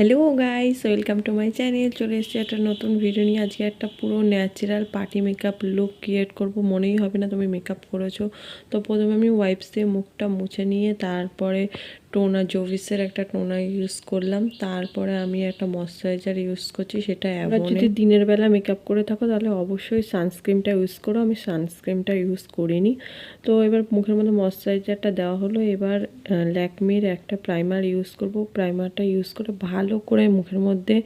Hello guys, welcome to my channel. চলে এসেছি একটা নতুন ভিডিও নিয়ে। আজকে একটা পুরো natural party makeup look create করব। মনেই হবে না তুমি মেকআপ করেছো। তো প্রথমে আমি ওয়াইপস দিয়ে মুখটা মুছে নিয়ে তারপরে টোনার জোভিসের একটা টোনার ইউজ করলাম। তারপরে আমি একটা ময়শ্চারাইজার ইউজ করছি, সেটা অ্যাভনের। যদি দিনের বেলা মেকআপ করে থাকো তাহলে অবশ্যই সানস্ক্রিনটা ইউজ করো। আমি সানস্ক্রিনটা ইউজ করিনি। তো এবার মুখের মধ্যে ময়শ্চারাইজারটা দেওয়া হলো। এবার ল্যাকমির একটা প্রাইমার ইউজ করব। প্রাইমারটা ইউজ করে ভালো করে মুখের মধ্যে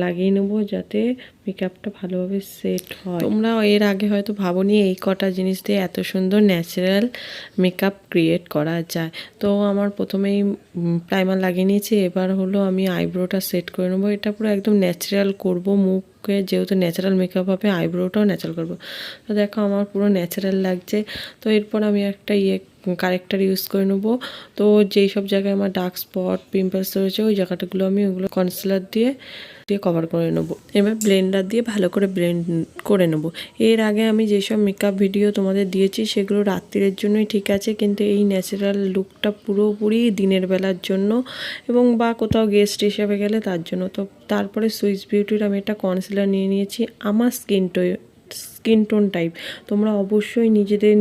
লাগিয়ে নেবো যাতে মেকআপটা ভালোভাবে সেট হয়। তোমরা এর আগে হয়তো ভাবোনি এই কটা জিনিস দিয়ে এত সুন্দর ন্যাচারাল মেকআপ ক্রিয়েট করা যায়। তো আমার প্রথমেই প্রাইমার লাগিয়ে নিয়েছি। এবার হলো আমি আইব্রোটা সেট করে নেবো। এটা পুরো একদম ন্যাচারাল করব। মুখে যেহেতু ন্যাচারাল মেকআপ হবে, আইব্রোটাও ন্যাচারাল করবো। তো দেখো আমার পুরো ন্যাচারাল লাগছে। তো এরপর আমি একটা কারেক্টার ইউজ করে নেবো। তো যেই সব জায়গায় আমার ডার্ক স্পট পিম্পলস রয়েছে ওই জায়গাটাগুলো আমি ওগুলো কনসিলার দিয়ে কভার করে নেবো। এবার ব্লেন্ডার দিয়ে ভালো করে ব্লেন্ড করে নেবো। এর আগে আমি যেসব মেকআপ ভিডিও তোমাদের দিয়েছি সেগুলো রাত্রির জন্যই ঠিক আছে, কিন্তু এই ন্যাচারাল লুকটা পুরোপুরি দিনের বেলার জন্য এবং বা কোথাও গেস্ট হিসেবে গেলে তার জন্য। তো তারপরে সুইস বিউটির আমি একটা কনসিলার নিয়ে নিয়েছি আমার স্কিন টোন টাইপ। তোমরা অবশ্যই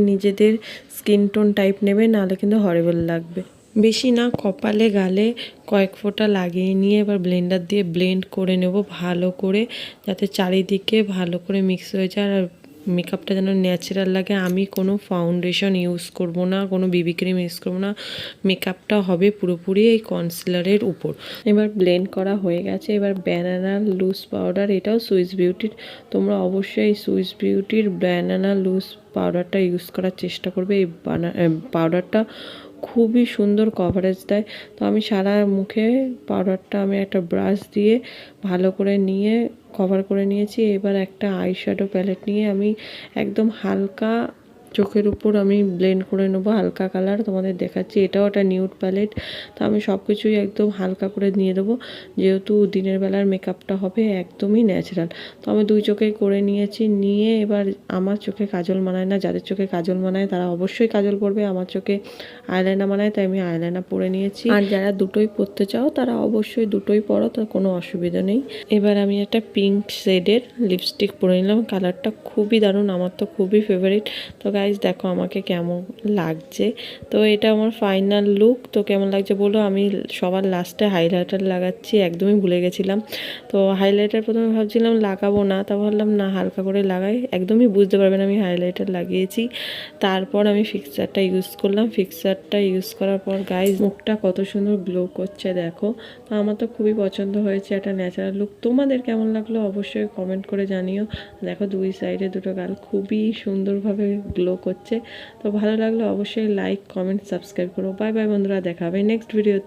নিজেদের স্কিন টোন টাইপ নেবে, নাহলে কিন্তু হরিবল লাগবে। বেশি না, কপালে গালে কয়েক ফোঁটা লাগিয়ে নিয়ে এবার ব্লেন্ডার দিয়ে ব্লেন্ড করে নেব ভালো করে, যাতে চারিদিকে ভালো করে মিক্স হয়ে যায় আর মেকআপটা যেন ন্যাচারাল লাগে। আমি কোনো ফাউন্ডেশন ইউজ করব না, কোনো বিবি ক্রিম ইউজ করবো না। মেকআপটা হবে পুরোপুরি এই কনসিলারের উপর। এবার ব্লেন্ড করা হয়ে গেছে। এবার ব্যানানা লুজ পাউডার, এটাও সুইস বিউটির। তোমরা অবশ্যই সুইস বিউটির ব্যানানা লুজ পাউডারটা ইউজ করার চেষ্টা করবে। এই পাউডারটা খুবই সুন্দর কভারেজ দেয়। তো আমি সারা মুখে পাউডারটা আমি একটা ব্রাশ দিয়ে ভালো করে নিয়ে কভার করে নিয়েছি। এবার একটা আইশ্যাডো প্যালেট নিয়ে আমি একদম হালকা চোখের উপর আমি ব্লেন্ড করে নেবো হালকা কালার। তোমাদের দেখাচ্ছি, এটাও একটা নিউড প্যালেট। তো আমি সব কিছুই একদম হালকা করে নিয়ে দেবো, যেহেতু দিনের বেলার মেকআপটা হবে একদমই ন্যাচারাল। তো আমি দুই চোখেই করে নিয়েছি। নিয়ে এবার আমার চোখে কাজল মানায় না, যাদের চোখে কাজল মানায় তারা অবশ্যই কাজল পরবে। আমার চোখে আইলাইনার মানায় তাই আমি আইলাইনার পরে নিয়েছি। আর যারা দুটোই পরতে চাও তারা অবশ্যই দুটোই পরো, তার কোনো অসুবিধা নেই। এবার আমি একটা পিঙ্ক শেডের লিপস্টিক পরে নিলাম। কালারটা খুবই দারুণ, আমার তো খুবই ফেভারিট। তো গাইজ দেখো আমাকে কেমন লাগছে। তো এটা আমার ফাইনাল লুক। তো কেমন লাগছে বলো। আমি সবার লাস্টে হাইলাইটার লাগাচ্ছি, একদমই ভুলে গেছিলাম। তো হাইলাইটার প্রথমে ভাবছিলাম লাগাবো না, তা ভাবলাম না হালকা করে লাগাই, একদমই বুঝতে পারবেন আমি হাইলাইটার লাগিয়েছি। তারপর আমি ফিক্সারটা ইউজ করলাম। ফিক্সারটা ইউজ করার পর গাইজ মুখটা কত সুন্দর গ্লো করছে দেখো। তো আমার তো খুবই পছন্দ হয়েছে একটা ন্যাচারাল লুক। তোমাদের কেমন লাগলো অবশ্যই কমেন্ট করে জানিও। দেখো দুই সাইডে দুটো গাল খুবই সুন্দরভাবে গ্লো করছে। তো ভালো লাগলো অবশ্যই লাইক কমেন্ট সাবস্ক্রাইব করো। বাই বাই বন্ধুরা, দেখা হবে নেক্সট ভিডিওতে।